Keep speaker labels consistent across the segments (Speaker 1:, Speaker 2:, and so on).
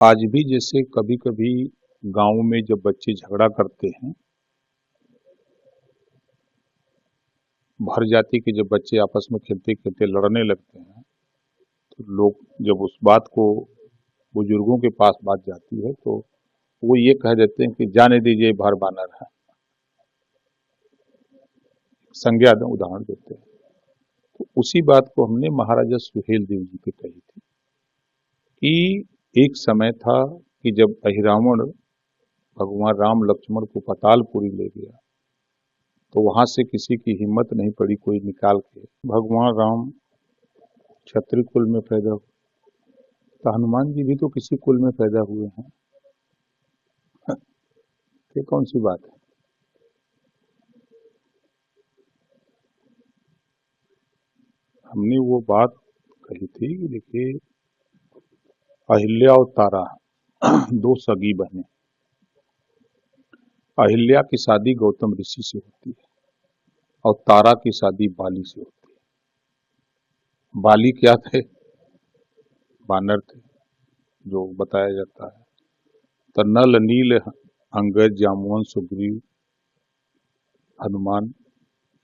Speaker 1: आज भी जैसे कभी कभी गांव में जब बच्चे झगड़ा करते हैं, भर जाति के जब बच्चे आपस में खेलते खेलते लड़ने लगते हैं, तो लोग जब उस बात को बुजुर्गों के पास बात जाती है तो वो ये कह देते हैं कि जाने दीजिए, भर बानर है। संज्ञा उदाहरण देते हैं। तो उसी बात को हमने महाराजा सुहेल देव जी पे कही थी कि एक समय था कि जब अहिरावण भगवान राम लक्ष्मण को पतालपुरी ले गया, तो वहां से किसी की हिम्मत नहीं पड़ी कोई निकाल के। भगवान राम क्षत्रिय कुल में पैदा हुए, तो हनुमान जी भी तो किसी कुल में पैदा हुए हैं। ये कौन सी बात है? हमने वो बात कही थी कि देखिए, अहिल्या और तारा दो सगी बहनें। अहिल्या की शादी गौतम ऋषि से होती है और तारा की शादी बाली से होती है। बाली क्या थे? बानर थे, जो बताया जाता है। तो नल, नील, अंगद, जामुन, सुग्रीव, हनुमान,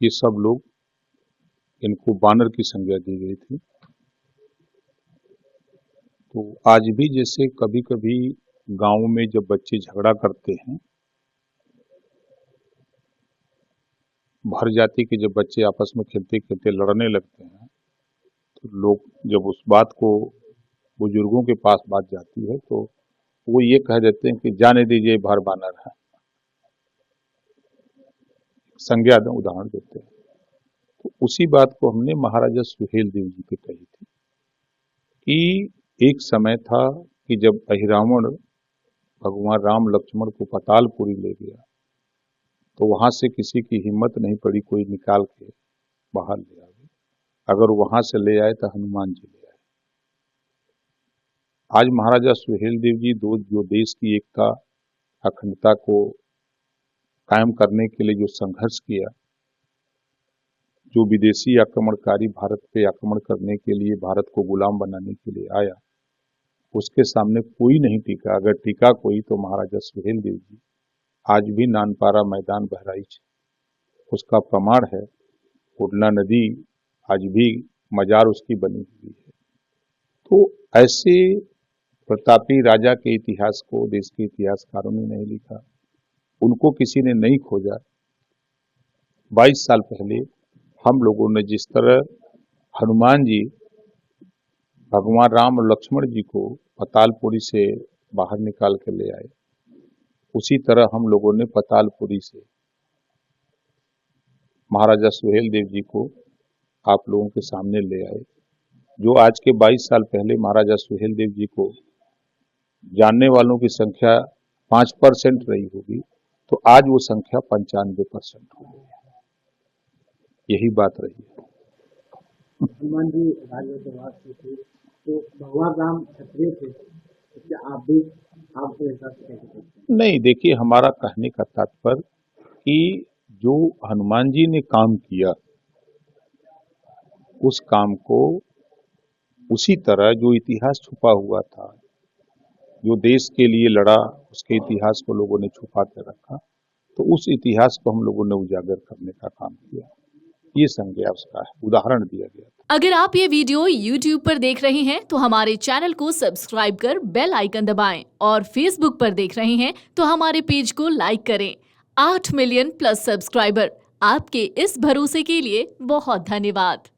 Speaker 1: ये सब लोग, इनको बानर की संज्ञा दी गई थी। तो आज भी जैसे कभी कभी गांव में जब बच्चे झगड़ा करते हैं, भर जाति के जब बच्चे आपस में खेलते खेलते लड़ने लगते हैं, तो लोग जब उस बात को बुजुर्गों के पास बात जाती है तो वो ये कह देते हैं कि जाने दीजिए, भर बानर है। संज्ञा उदाहरण देते हैं। तो उसी बात को हमने महाराजा सुहेल देव जी पे कही थी कि एक समय था कि जब अहिरावण भगवान राम लक्ष्मण को पतालपुरी ले गया, तो वहां से किसी की हिम्मत नहीं पड़ी कोई निकाल के बाहर ले आवे। अगर वहां से ले आए तो हनुमान जी ले आए। आज महाराजा सुहेल देव जी जो देश की एकता अखंडता को कायम करने के लिए जो संघर्ष किया, जो विदेशी आक्रमणकारी भारत पे आक्रमण करने के लिए, भारत को गुलाम बनाने के लिए आया, उसके सामने कोई नहीं टिका। अगर टिका कोई तो महाराजा सुहेल देव जी। आज भी नानपारा मैदान बहराइच उसका प्रमाण है। उड़ना नदी आज भी मजार उसकी बनी हुई है। तो ऐसे प्रतापी राजा के इतिहास को देश के इतिहासकारों ने नहीं लिखा, उनको किसी ने नहीं खोजा। 22 साल पहले हम लोगों ने जिस तरह हनुमान जी भगवान राम और लक्ष्मण जी को पतालपुरी से बाहर निकाल के ले आए, उसी तरह हम लोगों ने पतालपुरी से महाराजा सुहेल देव जी को आप लोगों के सामने ले आए। जो आज के 22 साल पहले महाराजा सुहेल देव जी को जानने वालों की संख्या 5% रही होगी, तो आज वो संख्या 95% हो गई है। यही बात रही है।
Speaker 2: हनुमान जी राजवास से थे, तो भगवान राम क्षत्रिय थे, इसलिए आप ऐसा कैसे करते हैं?
Speaker 1: नहीं, देखिए, हमारा कहने का तात्पर्य कि जो हनुमान जी ने काम किया, उस काम को उसी तरह जो इतिहास छुपा हुआ था, जो देश के लिए लड़ा, उसके इतिहास को लोगों ने छुपा के रखा, तो उस इतिहास को हम लोगों ने उजागर करने का काम किया। ये संज्ञा उसका है, उदाहरण दिया गया।
Speaker 3: अगर आप ये वीडियो YouTube पर देख रहे हैं तो हमारे चैनल को सब्सक्राइब कर बेल आइकन दबाएं और Facebook पर देख रहे हैं तो हमारे पेज को लाइक करें। 8 मिलियन प्लस सब्सक्राइबर, आपके इस भरोसे के लिए बहुत धन्यवाद।